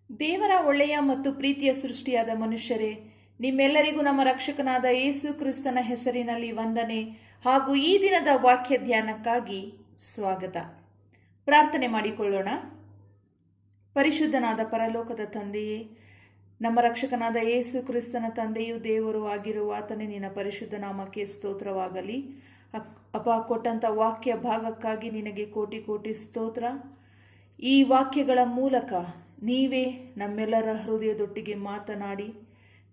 ದೇವರ ಒಳ್ಳೆಯ ಮತ್ತು ಪ್ರೀತಿಯ ಸೃಷ್ಟಿಯಾದ ಮನುಷ್ಯರೇ, ನಿಮ್ಮೆಲ್ಲರಿಗೂ ನಮ್ಮ ರಕ್ಷಕನಾದ ಯೇಸು ಕ್ರಿಸ್ತನ ಹೆಸರಿನಲ್ಲಿ ವಂದನೆ ಹಾಗೂ ಈ ದಿನದ ವಾಕ್ಯ ಧ್ಯಾನಕ್ಕಾಗಿ ಸ್ವಾಗತ. ಪ್ರಾರ್ಥನೆ ಮಾಡಿಕೊಳ್ಳೋಣ. ಪರಿಶುದ್ಧನಾದ ಪರಲೋಕದ ತಂದೆಯೇ, ನಮ್ಮ ರಕ್ಷಕನಾದ ಯೇಸು ಕ್ರಿಸ್ತನ ತಂದೆಯೂ ದೇವರು ಆಗಿರುವ ಆತನೇ, ನಿನ್ನ ಪರಿಶುದ್ಧ ನಾಮಕ್ಕೆ ಸ್ತೋತ್ರವಾಗಲಿ. ಅಪ್ಪ, ಕೊಟ್ಟಂಥ ವಾಕ್ಯ ಭಾಗಕ್ಕಾಗಿ ನಿನಗೆ ಕೋಟಿ ಕೋಟಿ ಸ್ತೋತ್ರ. ಈ ವಾಕ್ಯಗಳ ಮೂಲಕ ನೀವೇ ನಮ್ಮೆಲ್ಲರ ಹೃದಯದೊಟ್ಟಿಗೆ ಮಾತನಾಡಿ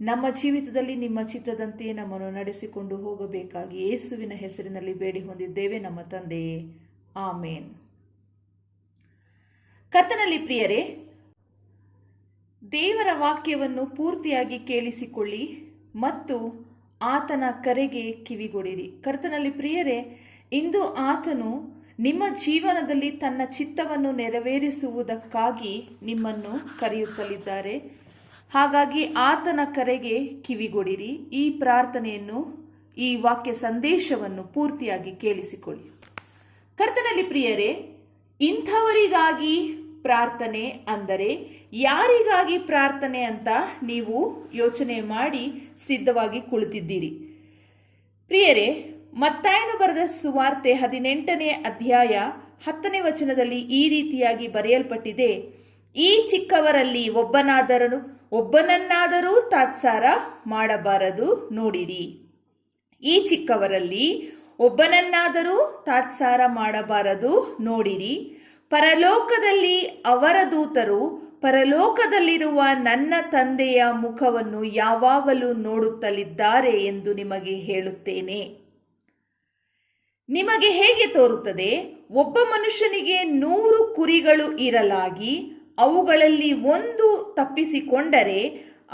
ನಮ್ಮ ಜೀವಿತದಲ್ಲಿ ನಿಮ್ಮ ಚಿತ್ತದಂತೆಯೇ ನಮ್ಮನ್ನು ನಡೆಸಿಕೊಂಡು ಹೋಗಬೇಕಾಗಿ ಯೇಸುವಿನ ಹೆಸರಿನಲ್ಲಿ ಬೇಡಿ ಹೊಂದಿದ್ದೇವೆ ನಮ್ಮ ತಂದೆಯೇ, ಆಮೇನ್. ಕರ್ತನಲ್ಲಿ ಪ್ರಿಯರೇ, ದೇವರ ವಾಕ್ಯವನ್ನು ಪೂರ್ತಿಯಾಗಿ ಕೇಳಿಸಿಕೊಳ್ಳಿ ಮತ್ತು ಆತನ ಕರೆಗೆ ಕಿವಿಗೊಡಿರಿ. ಕರ್ತನಲ್ಲಿ ಪ್ರಿಯರೇ, ಇಂದು ಆತನು ನಿಮ್ಮ ಜೀವನದಲ್ಲಿ ತನ್ನ ಚಿತ್ತವನ್ನು ನೆರವೇರಿಸುವುದಕ್ಕಾಗಿ ನಿಮ್ಮನ್ನು ಕರೆಯುತ್ತಲಿದ್ದಾರೆ. ಹಾಗಾಗಿ ಆತನ ಕರೆಗೆ ಕಿವಿಗೊಡಿರಿ. ಈ ಪ್ರಾರ್ಥನೆಯನ್ನು, ಈ ವಾಕ್ಯ ಸಂದೇಶವನ್ನು ಪೂರ್ತಿಯಾಗಿ ಕೇಳಿಸಿಕೊಳ್ಳಿ. ಕರ್ತನಲ್ಲಿ ಪ್ರಿಯರೇ, ಇಂಥವರಿಗಾಗಿ ಪ್ರಾರ್ಥನೆ ಅಂದರೆ ಯಾರಿಗಾಗಿ ಪ್ರಾರ್ಥನೆ ಅಂತ ನೀವು ಯೋಚನೆ ಮಾಡಿ ಸಿದ್ಧವಾಗಿ ಕುಳಿತಿದ್ದೀರಿ. ಪ್ರಿಯರೇ, ಮತ್ತಾಯನು ಬರೆದ ಸುವಾರ್ತೆ 18ನೇ ಅಧ್ಯಾಯ 10ನೇ ವಚನದಲ್ಲಿ ಈ ರೀತಿಯಾಗಿ ಬರೆಯಲ್ಪಟ್ಟಿದೆ: ಈ ಚಿಕ್ಕವರಲ್ಲಿ ಒಬ್ಬನನ್ನಾದರೂ ತಾತ್ಸಾರ ಮಾಡಬಾರದು ನೋಡಿರಿ. ಈ ಚಿಕ್ಕವರಲ್ಲಿ ಒಬ್ಬನನ್ನಾದರೂ ತಾತ್ಸಾರ ಮಾಡಬಾರದು ನೋಡಿರಿ. ಪರಲೋಕದಲ್ಲಿ ಅವರ ದೂತರು ಪರಲೋಕದಲ್ಲಿರುವ ನನ್ನ ತಂದೆಯ ಮುಖವನ್ನು ಯಾವಾಗಲೂ ನೋಡುತ್ತಲಿದ್ದಾರೆ ಎಂದು ನಿಮಗೆ ಹೇಳುತ್ತೇನೆ. ನಿಮಗೆ ಹೇಗೆ ತೋರುತ್ತದೆ? ಒಬ್ಬ ಮನುಷ್ಯನಿಗೆ 100 ಕುರಿಗಳು ಇರಲಾಗಿ ಅವುಗಳಲ್ಲಿ ಒಂದು ತಪ್ಪಿಸಿಕೊಂಡರೆ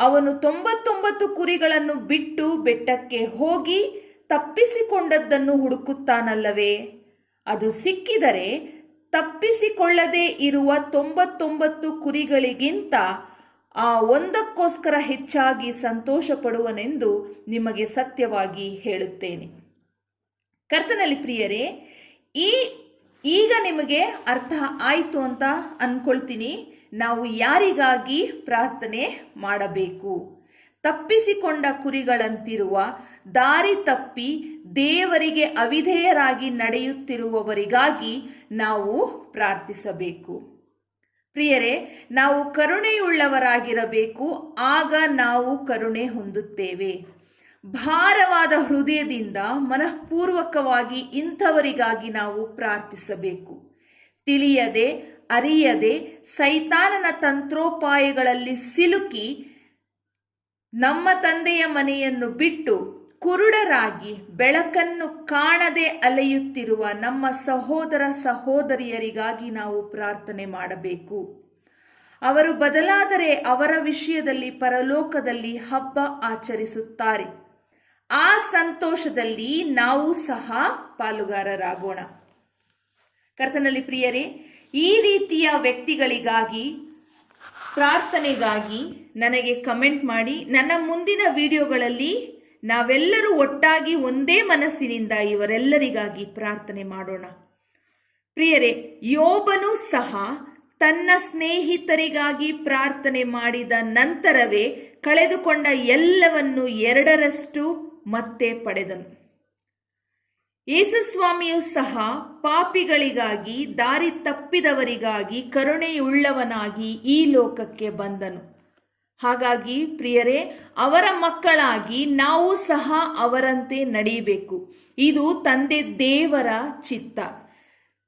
ಅವನು 99 ಕುರಿಗಳನ್ನು ಬಿಟ್ಟು ಬೆಟ್ಟಕ್ಕೆ ಹೋಗಿ ತಪ್ಪಿಸಿಕೊಂಡದ್ದನ್ನು ಹುಡುಕುತ್ತಾನಲ್ಲವೇ? ಅದು ಸಿಕ್ಕಿದರೆ ತಪ್ಪಿಸಿಕೊಳ್ಳದೆ ಇರುವ 99 ಕುರಿಗಳಿಗಿಂತ ಆ ಒಂದಕ್ಕೋಸ್ಕರ ಹೆಚ್ಚಾಗಿ ಸಂತೋಷ ಪಡುವನೆಂದು ನಿಮಗೆ ಸತ್ಯವಾಗಿ ಹೇಳುತ್ತೇನೆ. ಕರ್ತನಲ್ಲಿ ಪ್ರಿಯರೇ, ಈಗ ನಿಮಗೆ ಅರ್ಥ ಆಯಿತು ಅಂತ ಅನ್ಕೊಳ್ತೀನಿ. ನಾವು ಯಾರಿಗಾಗಿ ಪ್ರಾರ್ಥನೆ ಮಾಡಬೇಕು? ತಪ್ಪಿಸಿಕೊಂಡ ಕುರಿಗಳಂತಿರುವ ದಾರಿ ತಪ್ಪಿ ದೇವರಿಗೆ ಅವಿಧೇಯರಾಗಿ ನಡೆಯುತ್ತಿರುವವರಿಗಾಗಿ ನಾವು ಪ್ರಾರ್ಥಿಸಬೇಕು. ಪ್ರಿಯರೇ, ನಾವು ಕರುಣೆಯುಳ್ಳವರಾಗಿರಬೇಕು. ಆಗ ನಾವು ಕರುಣೆ ಹೊಂದುತ್ತೇವೆ. ಭಾರವಾದ ಹೃದಯದಿಂದ ಮನಃಪೂರ್ವಕವಾಗಿ ಇಂಥವರಿಗಾಗಿ ನಾವು ಪ್ರಾರ್ಥಿಸಬೇಕು. ತಿಳಿಯದೆ ಅರಿಯದೆ ಸೈತಾನನ ತಂತ್ರೋಪಾಯಗಳಲ್ಲಿ ಸಿಲುಕಿ ನಮ್ಮ ತಂದೆಯ ಮನೆಯನ್ನು ಬಿಟ್ಟು ಕುರುಡರಾಗಿ ಬೆಳಕನ್ನು ಕಾಣದೆ ಅಲೆಯುತ್ತಿರುವ ನಮ್ಮ ಸಹೋದರ ಸಹೋದರಿಯರಿಗಾಗಿ ನಾವು ಪ್ರಾರ್ಥನೆ ಮಾಡಬೇಕು. ಅವರು ಬದಲಾದರೆ ಅವರ ವಿಷಯದಲ್ಲಿ ಪರಲೋಕದಲ್ಲಿ ಹಬ್ಬ ಆಚರಿಸುತ್ತಾರೆ. ಆ ಸಂತೋಷದಲ್ಲಿ ನಾವು ಸಹ ಪಾಲುಗಾರರಾಗೋಣ. ಕರ್ತನಲ್ಲಿ ಪ್ರಿಯರೇ, ಈ ರೀತಿಯ ವ್ಯಕ್ತಿಗಳಿಗಾಗಿ ಪ್ರಾರ್ಥನೆಗಾಗಿ ನನಗೆ ಕಮೆಂಟ್ ಮಾಡಿ. ನನ್ನ ಮುಂದಿನ ವಿಡಿಯೋಗಳಲ್ಲಿ ನಾವೆಲ್ಲರೂ ಒಟ್ಟಾಗಿ ಒಂದೇ ಮನಸ್ಸಿನಿಂದ ಇವರೆಲ್ಲರಿಗಾಗಿ ಪ್ರಾರ್ಥನೆ ಮಾಡೋಣ. ಪ್ರಿಯರೇ, ಯೋಬನು ಸಹ ತನ್ನ ಸ್ನೇಹಿತರಿಗಾಗಿ ಪ್ರಾರ್ಥನೆ ಮಾಡಿದ ನಂತರವೇ ಕಳೆದುಕೊಂಡ ಎಲ್ಲವನ್ನು 2ರಷ್ಟು ಮತ್ತೆ ಪಡೆದನು. ಯೇಸುಸ್ವಾಮಿಯು ಸಹ ಪಾಪಿಗಳಿಗಾಗಿ, ದಾರಿ ತಪ್ಪಿದವರಿಗಾಗಿ ಕರುಣೆಯುಳ್ಳವನಾಗಿ ಈ ಲೋಕಕ್ಕೆ ಬಂದನು. ಹಾಗಾಗಿ ಪ್ರಿಯರೇ, ಅವರ ಮಕ್ಕಳಾಗಿ ನಾವು ಸಹ ಅವರಂತೆ ನಡೆಯಬೇಕು. ಇದು ತಂದೆ ದೇವರ ಚಿತ್ತ.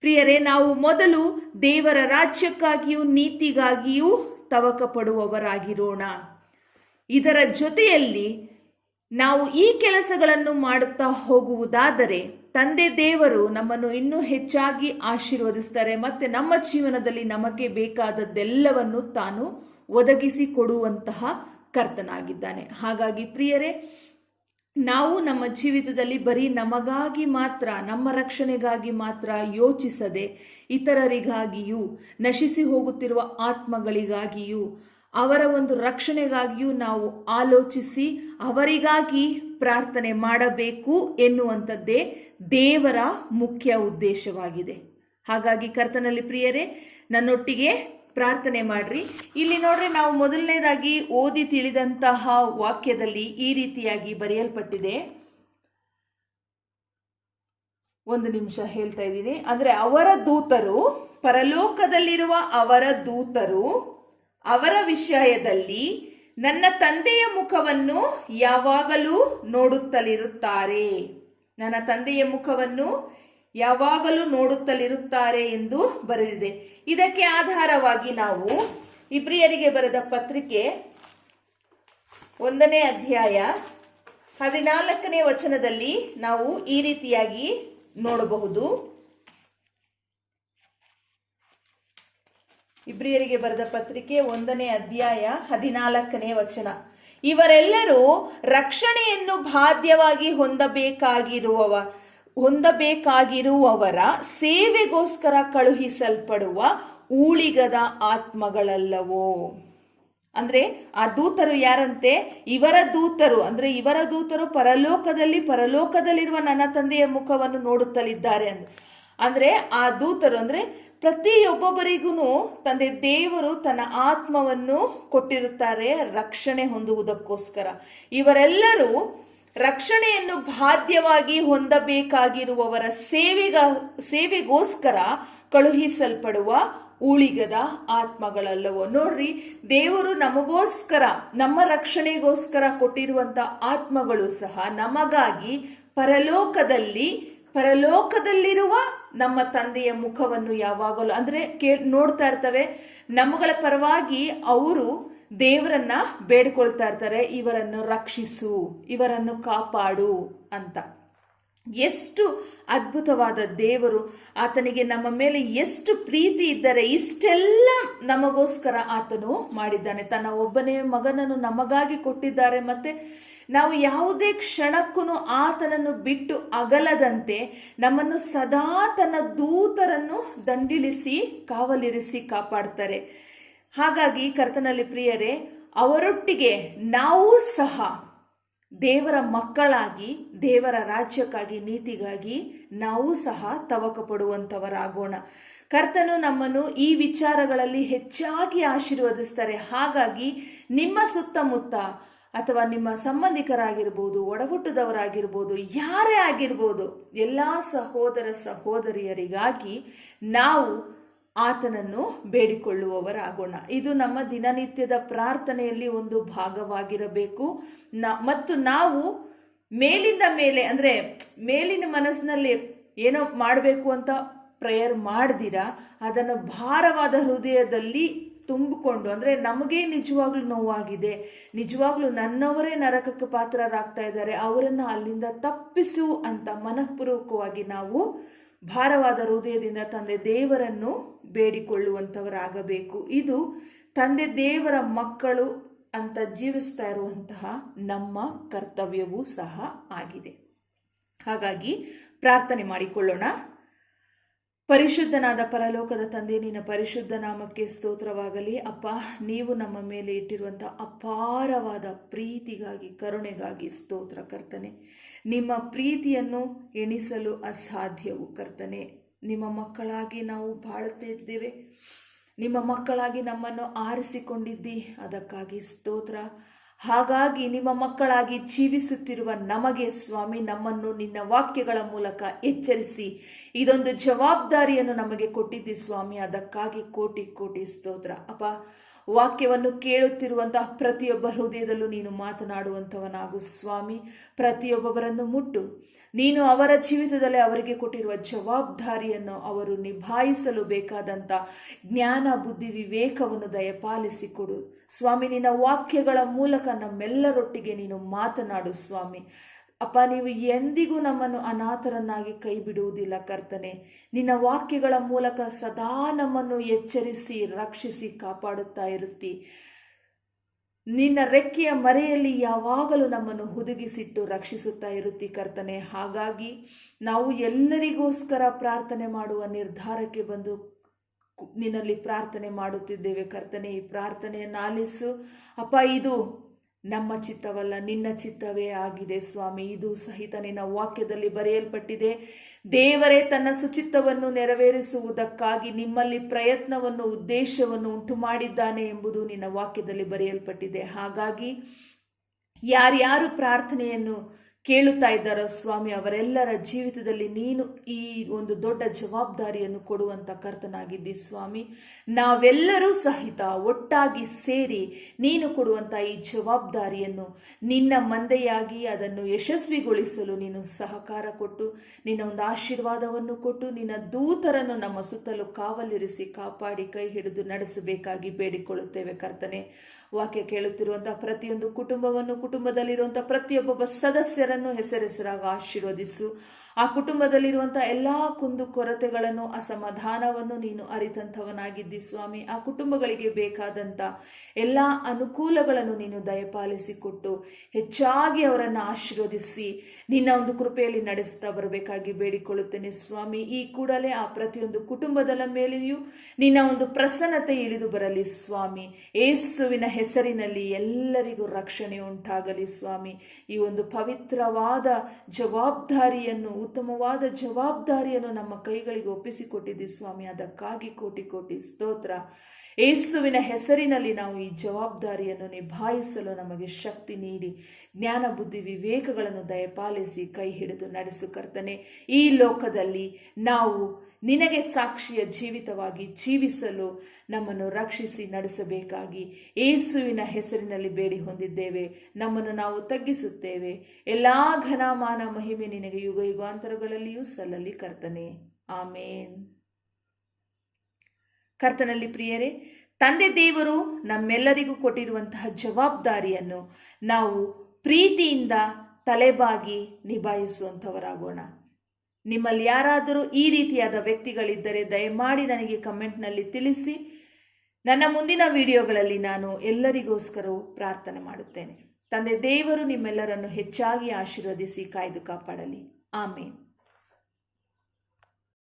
ಪ್ರಿಯರೇ, ನಾವು ಮೊದಲು ದೇವರ ರಾಜ್ಯಕ್ಕಾಗಿಯೂ ನೀತಿಗಾಗಿಯೂ ತವಕ ಪಡುವವರಾಗಿರೋಣ. ಇದರ ಜೊತೆಯಲ್ಲಿ ನಾವು ಈ ಕೆಲಸಗಳನ್ನು ಮಾಡುತ್ತಾ ಹೋಗುವುದಾದರೆ ತಂದೆ ದೇವರು ನಮ್ಮನ್ನು ಇನ್ನೂ ಹೆಚ್ಚಾಗಿ ಆಶೀರ್ವದಿಸ್ತಾರೆ ಮತ್ತು ನಮ್ಮ ಜೀವನದಲ್ಲಿ ನಮಗೆ ಬೇಕಾದದ್ದೆಲ್ಲವನ್ನು ತಾನು ಒದಗಿಸಿ ಕೊಡುವಂತಹ ಕರ್ತನಾಗಿದ್ದಾನೆ. ಹಾಗಾಗಿ ಪ್ರಿಯರೇ, ನಾವು ನಮ್ಮ ಜೀವಿತದಲ್ಲಿ ಬರೀ ನಮಗಾಗಿ ಮಾತ್ರ, ನಮ್ಮ ರಕ್ಷಣೆಗಾಗಿ ಮಾತ್ರ ಯೋಚಿಸದೆ ಇತರರಿಗಾಗಿಯೂ, ನಶಿಸಿ ಹೋಗುತ್ತಿರುವ ಆತ್ಮಗಳಿಗಾಗಿಯೂ, ಅವರ ಒಂದು ರಕ್ಷಣೆಗಾಗಿಯೂ ನಾವು ಆಲೋಚಿಸಿ ಅವರಿಗಾಗಿ ಪ್ರಾರ್ಥನೆ ಮಾಡಬೇಕು ಎನ್ನುವಂಥದ್ದೇ ದೇವರ ಮುಖ್ಯ ಉದ್ದೇಶವಾಗಿದೆ. ಹಾಗಾಗಿ ಕರ್ತನಲ್ಲಿ ಪ್ರಿಯರೇ, ನನ್ನೊಟ್ಟಿಗೆ ಪ್ರಾರ್ಥನೆ ಮಾಡ್ರಿ. ಇಲ್ಲಿ ನೋಡ್ರಿ, ನಾವು ಮೊದಲನೇದಾಗಿ ಓದಿ ತಿಳಿದಂತಹ ವಾಕ್ಯದಲ್ಲಿ ಈ ರೀತಿಯಾಗಿ ಬರೆಯಲ್ಪಟ್ಟಿದೆ. ಒಂದು ನಿಮಿಷ ಹೇಳ್ತಾ ಇದ್ದೀನಿ. ಅಂದ್ರೆ ಅವರ ದೂತರು, ಪರಲೋಕದಲ್ಲಿರುವ ಅವರ ದೂತರು ಅವರ ವಿಷಯದಲ್ಲಿ ನನ್ನ ತಂದೆಯ ಮುಖವನ್ನು ಯಾವಾಗಲೂ ನೋಡುತ್ತಲಿರುತ್ತಾರೆ. ನನ್ನ ತಂದೆಯ ಮುಖವನ್ನು ಯಾವಾಗಲೂ ನೋಡುತ್ತಲಿರುತ್ತಾರೆ ಎಂದು ಬರೆದಿದೆ. ಇದಕ್ಕೆ ಆಧಾರವಾಗಿ ನಾವು ಇಬ್ರಿಯರಿಗೆ ಬರೆದ ಪತ್ರಿಕೆ 1ನೇ ಅಧ್ಯಾಯ 14ನೇ ವಚನದಲ್ಲಿ ನಾವು ಈ ರೀತಿಯಾಗಿ ನೋಡಬಹುದು. ಇಬ್ರಿಯರಿಗೆ ಬರೆದ ಪತ್ರಿಕೆ 1ನೇ ಅಧ್ಯಾಯ 14ನೇ ವಚನ. ಇವರೆಲ್ಲರೂ ರಕ್ಷಣೆಯನ್ನು ಬಾಧ್ಯವಾಗಿ ಹೊಂದಬೇಕಾಗಿರುವವರ ಸೇವೆಗೋಸ್ಕರ ಕಳುಹಿಸಲ್ಪಡುವ ಊಳಿಗದ ಆತ್ಮಗಳಲ್ಲವೋ. ಅಂದ್ರೆ ಆ ದೂತರು ಯಾರಂತೆ? ಇವರ ದೂತರು. ಅಂದ್ರೆ ಇವರ ದೂತರು ಪರಲೋಕದಲ್ಲಿರುವ ನನ್ನ ತಂದೆಯ ಮುಖವನ್ನು ನೋಡುತ್ತಲಿದ್ದಾರೆ. ಅಂದ್ರೆ ಆ ದೂತರು ಅಂದ್ರೆ ಪ್ರತಿಯೊಬ್ಬೊಬ್ಬರಿಗೂ ತಂದೆ ದೇವರು ತನ್ನ ಆತ್ಮವನ್ನು ಕೊಟ್ಟಿರುತ್ತಾರೆ ರಕ್ಷಣೆ ಹೊಂದುವುದಕ್ಕೋಸ್ಕರ. ಇವರೆಲ್ಲರೂ ರಕ್ಷಣೆಯನ್ನು ಬಾಧ್ಯವಾಗಿ ಹೊಂದಬೇಕಾಗಿರುವವರ ಸೇವೆಗೋಸ್ಕರ ಕಳುಹಿಸಲ್ಪಡುವ ಊಳಿಗದ ಆತ್ಮಗಳಲ್ಲವೋ. ನೋಡ್ರಿ, ದೇವರು ನಮಗೋಸ್ಕರ, ನಮ್ಮ ರಕ್ಷಣೆಗೋಸ್ಕರ ಕೊಟ್ಟಿರುವಂತ ಆತ್ಮಗಳು ಸಹ ನಮಗಾಗಿ ಪರಲೋಕದಲ್ಲಿರುವ ನಮ್ಮ ತಂದೆಯ ಮುಖವನ್ನು ಯಾವಾಗಲೂ ಅಂದ್ರೆ ನೋಡ್ತಾ ಇರ್ತವೆ. ನಮ್ಮಗಳ ಪರವಾಗಿ ಅವರು ದೇವರನ್ನ ಬೇಡ್ಕೊಳ್ತಾ ಇರ್ತಾರೆ, ಇವರನ್ನು ರಕ್ಷಿಸು, ಇವರನ್ನು ಕಾಪಾಡು ಅಂತ. ಎಷ್ಟು ಅದ್ಭುತವಾದ ದೇವರು! ಆತನಿಗೆ ನಮ್ಮ ಮೇಲೆ ಎಷ್ಟು ಪ್ರೀತಿ ಇದ್ದರೆ ಇಷ್ಟೆಲ್ಲ ನಮಗೋಸ್ಕರ ಆತನು ಮಾಡಿದ್ದಾನೆ. ತನ್ನ ಒಬ್ಬನೇ ಮಗನನ್ನು ನಮಗಾಗಿ ಕೊಟ್ಟಿದ್ದಾರೆ. ಮತ್ತೆ ನಾವು ಯಾವುದೇ ಕ್ಷಣಕ್ಕೂ ಆತನನ್ನು ಬಿಟ್ಟು ಅಗಲದಂತೆ ನಮ್ಮನ್ನು ಸದಾ ತನ್ನ ದೂತರನ್ನು ದಂಡಿಳಿಸಿ ಕಾವಲಿರಿಸಿ ಕಾಪಾಡ್ತಾರೆ. ಹಾಗಾಗಿ ಕರ್ತನಲ್ಲಿ ಪ್ರಿಯರೇ, ಅವರೊಟ್ಟಿಗೆ ನಾವು ಸಹ ದೇವರ ಮಕ್ಕಳಾಗಿ, ದೇವರ ರಾಜ್ಯಕ್ಕಾಗಿ, ನೀತಿಗಾಗಿ ನಾವು ಸಹ ತವಕ ಪಡುವಂತವರಾಗೋಣ. ಕರ್ತನು ನಮ್ಮನ್ನು ಈ ವಿಚಾರಗಳಲ್ಲಿ ಹೆಚ್ಚಾಗಿ ಆಶೀರ್ವದಿಸ್ತಾರೆ. ಹಾಗಾಗಿ ನಿಮ್ಮ ಸುತ್ತಮುತ್ತ ಅಥವಾ ನಿಮ್ಮ ಸಂಬಂಧಿಕರಾಗಿರ್ಬೋದು, ಒಡಹುಟ್ಟದವರಾಗಿರ್ಬೋದು, ಯಾರೇ ಆಗಿರ್ಬೋದು, ಎಲ್ಲ ಸಹೋದರ ಸಹೋದರಿಯರಿಗಾಗಿ ನಾವು ಆತನನ್ನು ಬೇಡಿಕೊಳ್ಳುವವರಾಗೋಣ. ಇದು ನಮ್ಮ ದಿನನಿತ್ಯದ ಪ್ರಾರ್ಥನೆಯಲ್ಲಿ ಒಂದು ಭಾಗವಾಗಿರಬೇಕು. ಮತ್ತು ನಾವು ಮೇಲಿಂದ ಮೇಲೆ ಅಂದ್ರೆ ಮೇಲಿನ ಮನಸ್ಸಿನಲ್ಲಿ ಏನೋ ಮಾಡಬೇಕು ಅಂತ ಪ್ರೇಯರ್ ಮಾಡ್ದಿರಾ ಅದನ್ನು ಭಾರವಾದ ಹೃದಯದಲ್ಲಿ ತುಂಬಿಕೊಂಡು, ಅಂದ್ರೆ ನಮಗೆ ನಿಜವಾಗ್ಲೂ ನೋವಾಗಿದೆ, ನಿಜವಾಗ್ಲೂ ನನ್ನವರೇ ನರಕಕ್ಕೆ ಪಾತ್ರರಾಗ್ತಾ ಇದ್ದಾರೆ, ಅವರನ್ನ ಅಲ್ಲಿಂದ ತಪ್ಪಿಸು ಅಂತ ಮನಃಪೂರ್ವಕವಾಗಿ ನಾವು ಭಾರವಾದ ಹೃದಯದಿಂದ ತಂದೆ ದೇವರನ್ನು ಬೇಡಿಕೊಳ್ಳುವಂಥವರಾಗಬೇಕು. ಇದು ತಂದೆ ದೇವರ ಮಕ್ಕಳು ಅಂತ ಜೀವಿಸ್ತಾ ಇರುವಂತಹ ನಮ್ಮ ಕರ್ತವ್ಯವೂ ಸಹ ಆಗಿದೆ. ಹಾಗಾಗಿ ಪ್ರಾರ್ಥನೆ ಮಾಡಿಕೊಳ್ಳೋಣ. ಪರಿಶುದ್ಧನಾದ ಪರಲೋಕದ ತಂದೆ, ನಿನ್ನ ಪರಿಶುದ್ಧ ನಾಮಕ್ಕೆ ಸ್ತೋತ್ರವಾಗಲಿ. ಅಪ್ಪ, ನೀವು ನಮ್ಮ ಮೇಲೆ ಇಟ್ಟಿರುವಂತಹ ಅಪಾರವಾದ ಪ್ರೀತಿಗಾಗಿ, ಕರುಣೆಗಾಗಿ ಸ್ತೋತ್ರ ಕರ್ತನೆ. ನಿಮ್ಮ ಪ್ರೀತಿಯನ್ನು ಎಣಿಸಲು ಅಸಾಧ್ಯವು ಕರ್ತನೆ. ನಿಮ್ಮ ಮಕ್ಕಳಾಗಿ ನಾವು ಬಾಳುತ್ತಿದ್ದೇವೆ, ನಿಮ್ಮ ಮಕ್ಕಳಾಗಿ ನಮ್ಮನ್ನು ಆರಿಸಿಕೊಂಡಿದ್ದಿ, ಅದಕ್ಕಾಗಿ ಸ್ತೋತ್ರ. ಹಾಗಾಗಿ ನಿಮ್ಮ ಮಕ್ಕಳಾಗಿ ಜೀವಿಸುತ್ತಿರುವ ನಮಗೆ ಸ್ವಾಮಿ, ನಮ್ಮನ್ನು ನಿನ್ನ ವಾಕ್ಯಗಳ ಮೂಲಕ ಎಚ್ಚರಿಸಿ ಇದೊಂದು ಜವಾಬ್ದಾರಿಯನ್ನು ನಮಗೆ ಕೊಟ್ಟಿದ್ದಿ ಸ್ವಾಮಿ, ಅದಕ್ಕಾಗಿ ಕೋಟಿ ಕೋಟಿ ಸ್ತೋತ್ರ. ಅಪ್ಪ, ವಾಕ್ಯವನ್ನು ಕೇಳುತ್ತಿರುವಂತಹ ಪ್ರತಿಯೊಬ್ಬ ಹೃದಯದಲ್ಲೂ ನೀನು ಮಾತನಾಡುವಂಥವನಾಗು ಸ್ವಾಮಿ. ಪ್ರತಿಯೊಬ್ಬೊಬ್ಬರನ್ನು ಮುಟ್ಟು ನೀನು ಅವರ ಜೀವಿತದಲ್ಲಿ ಅವರಿಗೆ ಕೊಟ್ಟಿರುವ ಜವಾಬ್ದಾರಿಯನ್ನು ಅವರು ನಿಭಾಯಿಸಲು ಬೇಕಾದಂಥ ಜ್ಞಾನ, ಬುದ್ಧಿ, ವಿವೇಕವನ್ನು ದಯಪಾಲಿಸಿಕೊಡು ಸ್ವಾಮಿ. ನಿನ್ನ ವಾಕ್ಯಗಳ ಮೂಲಕ ನಮ್ಮೆಲ್ಲರೊಟ್ಟಿಗೆ ನೀನು ಮಾತನಾಡು ಸ್ವಾಮಿ. ಅಪ್ಪ, ನೀವು ಎಂದಿಗೂ ನಮ್ಮನ್ನು ಅನಾಥರನ್ನಾಗಿ ಕೈ ಬಿಡುವುದಿಲ್ಲ ಕರ್ತನೆ. ನಿನ್ನ ವಾಕ್ಯಗಳ ಮೂಲಕ ಸದಾ ನಮ್ಮನ್ನು ಎಚ್ಚರಿಸಿ, ರಕ್ಷಿಸಿ, ಕಾಪಾಡುತ್ತಾ ಇರುತ್ತಿ. ನಿನ್ನ ರೆಕ್ಕೆಯ ಮರೆಯಲ್ಲಿ ಯಾವಾಗಲೂ ನಮ್ಮನ್ನು ಹುದುಗಿಸಿಟ್ಟು ರಕ್ಷಿಸುತ್ತಾ ಇರುತ್ತಿ ಕರ್ತನೆ. ಹಾಗಾಗಿ ನಾವು ಎಲ್ಲರಿಗೋಸ್ಕರ ಪ್ರಾರ್ಥನೆ ಮಾಡುವ ನಿರ್ಧಾರಕ್ಕೆ ಬಂದು ನಿನ್ನಲ್ಲಿ ಪ್ರಾರ್ಥನೆ ಮಾಡುತ್ತಿದ್ದೇವೆ ಕರ್ತನೆ. ಈ ಪ್ರಾರ್ಥನೆಯನ್ನು ಆಲಿಸು ಅಪ್ಪ. ಇದು ನಮ್ಮ ಚಿತ್ತವಲ್ಲ, ನಿನ್ನ ಚಿತ್ತವೇ ಆಗಿದೆ ಸ್ವಾಮಿ. ಇದು ಸಹಿತ ನಿನ್ನ ವಾಕ್ಯದಲ್ಲಿ ಬರೆಯಲ್ಪಟ್ಟಿದೆ. ದೇವರೇ ತನ್ನ ಸುಚಿತ್ತವನ್ನು ನೆರವೇರಿಸುವುದಕ್ಕಾಗಿ ನಿಮ್ಮಲ್ಲಿ ಪ್ರಯತ್ನವನ್ನು, ಉದ್ದೇಶವನ್ನು ಉಂಟು ಮಾಡಿದ್ದಾನೆ ಎಂಬುದು ನಿನ್ನ ವಾಕ್ಯದಲ್ಲಿ ಬರೆಯಲ್ಪಟ್ಟಿದೆ. ಹಾಗಾಗಿ ಯಾರ್ಯಾರು ಪ್ರಾರ್ಥನೆಯನ್ನು ಕೇಳುತ್ತಾ ಇದ್ದಾರೋ ಸ್ವಾಮಿ, ಅವರೆಲ್ಲರ ಜೀವಿತದಲ್ಲಿ ನೀನು ಈ ಒಂದು ದೊಡ್ಡ ಜವಾಬ್ದಾರಿಯನ್ನು ಕೊಡುವಂತ ಕರ್ತನಾಗಿದ್ದಿ ಸ್ವಾಮಿ. ನಾವೆಲ್ಲರೂ ಸಹಿತ ಒಟ್ಟಾಗಿ ಸೇರಿ ನೀನು ಕೊಡುವಂತ ಈ ಜವಾಬ್ದಾರಿಯನ್ನು ನಿನ್ನ ಮಂದೆಯಾಗಿ ಅದನ್ನು ಯಶಸ್ವಿಗೊಳಿಸಲು ನೀನು ಸಹಕಾರ ಕೊಟ್ಟು, ನಿನ್ನ ಒಂದು ಆಶೀರ್ವಾದವನ್ನು ಕೊಟ್ಟು, ನಿನ್ನ ದೂತರನ್ನು ನಮ್ಮ ಸುತ್ತಲೂ ಕಾವಲಿರಿಸಿ ಕಾಪಾಡಿ ಕೈ ಹಿಡಿದು ನಡೆಸಬೇಕಾಗಿ ಬೇಡಿಕೊಳ್ಳುತ್ತೇವೆ ಕರ್ತನೆ. ವಾಕ್ಯ ಕೇಳುತ್ತಿರುವಂತಹ ಪ್ರತಿಯೊಂದು ಕುಟುಂಬವನ್ನು, ಕುಟುಂಬದಲ್ಲಿರುವಂತಹ ಪ್ರತಿಯೊಬ್ಬೊಬ್ಬ ಸದಸ್ಯರನ್ನು ಹೆಸರಾಗಿ ಆಶೀರ್ವದಿಸು. ಆ ಕುಟುಂಬದಲ್ಲಿರುವಂತಹ ಎಲ್ಲಾ ಕುಂದು ಕೊರತೆಗಳನ್ನು, ಅಸಮಾಧಾನವನ್ನು ನೀನು ಅರಿತಂಥವನಾಗಿದ್ದಿ ಸ್ವಾಮಿ. ಆ ಕುಟುಂಬಗಳಿಗೆ ಬೇಕಾದಂತ ಎಲ್ಲಾ ಅನುಕೂಲಗಳನ್ನು ನೀನು ದಯಪಾಲಿಸಿಕೊಟ್ಟು ಹೆಚ್ಚಾಗಿ ಅವರನ್ನು ಆಶೀರ್ವದಿಸಿ ನಿನ್ನ ಒಂದು ಕೃಪೆಯಲ್ಲಿ ನಡೆಸುತ್ತಾ ಬರಬೇಕಾಗಿ ಬೇಡಿಕೊಳ್ಳುತ್ತೇನೆ ಸ್ವಾಮಿ. ಈ ಕೂಡಲೇ ಆ ಪ್ರತಿಯೊಂದು ಕುಟುಂಬದ ಮೇಲೆಯೂ ನಿನ್ನ ಒಂದು ಪ್ರಸನ್ನತೆ ಇಳಿದು ಬರಲಿ ಸ್ವಾಮಿ. ಯೇಸುವಿನ ಹೆಸರಿನಲ್ಲಿ ಎಲ್ಲರಿಗೂ ರಕ್ಷಣೆ ಉಂಟಾಗಲಿ ಸ್ವಾಮಿ. ಈ ಒಂದು ಪವಿತ್ರವಾದ ಜವಾಬ್ದಾರಿಯನ್ನು, ಉತ್ತಮವಾದ ಜವಾಬ್ದಾರಿಯನ್ನು ನಮ್ಮ ಕೈಗಳಿಗೆ ಒಪ್ಪಿಸಿಕೊಟ್ಟಿದ್ದಿ ಸ್ವಾಮಿ. ಅದಕ್ಕಾಗಿ ಕೋಟಿ ಕೋಟಿ ಸ್ತೋತ್ರ. ಯೇಸುವಿನ ಹೆಸರಿನಲ್ಲಿ ನಾವು ಈ ಜವಾಬ್ದಾರಿಯನ್ನು ನಿಭಾಯಿಸಲು ನಮಗೆ ಶಕ್ತಿ ನೀಡಿ, ಜ್ಞಾನ ಬುದ್ಧಿ ವಿವೇಕಗಳನ್ನು ದಯಪಾಲಿಸಿ ಕೈ ಹಿಡಿದು ನಡೆಸು ಕರ್ತನೆ. ಈ ಲೋಕದಲ್ಲಿ ನಾವು ನಿನಗೆ ಸಾಕ್ಷಿಯ ಜೀವಿತವಾಗಿ ಜೀವಿಸಲು ನಮ್ಮನ್ನು ರಕ್ಷಿಸಿ ನಡೆಸಬೇಕಾಗಿ ಯೇಸುವಿನ ಹೆಸರಿನಲ್ಲಿ ಬೇಡಿ ಹೊಂದಿದ್ದೇವೆ. ನಮ್ಮನ್ನು ನಾವು ತಗ್ಗಿಸುತ್ತೇವೆ. ಎಲ್ಲಾ ಘನಮಾನ ಮಹಿಮೆ ನಿನಗೆ ಯುಗ ಯುಗಾಂತರಗಳಲ್ಲಿಯೂ ಸಲ್ಲಲಿ ಕರ್ತನೆ. ಆಮೇನ್. ಕರ್ತನಲ್ಲಿ ಪ್ರಿಯರೇ, ತಂದೆ ದೇವರು ನಮ್ಮೆಲ್ಲರಿಗೂ ಕೊಟ್ಟಿರುವಂತಹ ಜವಾಬ್ದಾರಿಯನ್ನು ನಾವು ಪ್ರೀತಿಯಿಂದ ತಲೆಬಾಗಿ ನಿಭಾಯಿಸುವಂಥವರಾಗೋಣ. ನಿಮ್ಮಲ್ಲಿ ಯಾರಾದರೂ ಈ ರೀತಿಯಾದ ವ್ಯಕ್ತಿಗಳಿದ್ದರೆ ದಯಮಾಡಿ ನನಗೆ ಕಮೆಂಟ್ನಲ್ಲಿ ತಿಳಿಸಿ. ನನ್ನ ಮುಂದಿನ ವಿಡಿಯೋಗಳಲ್ಲಿ ನಾನು ಎಲ್ಲರಿಗೋಸ್ಕರ ಪ್ರಾರ್ಥನೆ ಮಾಡುತ್ತೇನೆ. ತಂದೆ ದೇವರು ನಿಮ್ಮೆಲ್ಲರನ್ನು ಹೆಚ್ಚಾಗಿ ಆಶೀರ್ವದಿಸಿ ಕಾಯ್ದು ಕಾಪಾಡಲಿ. ಆಮೇನ್.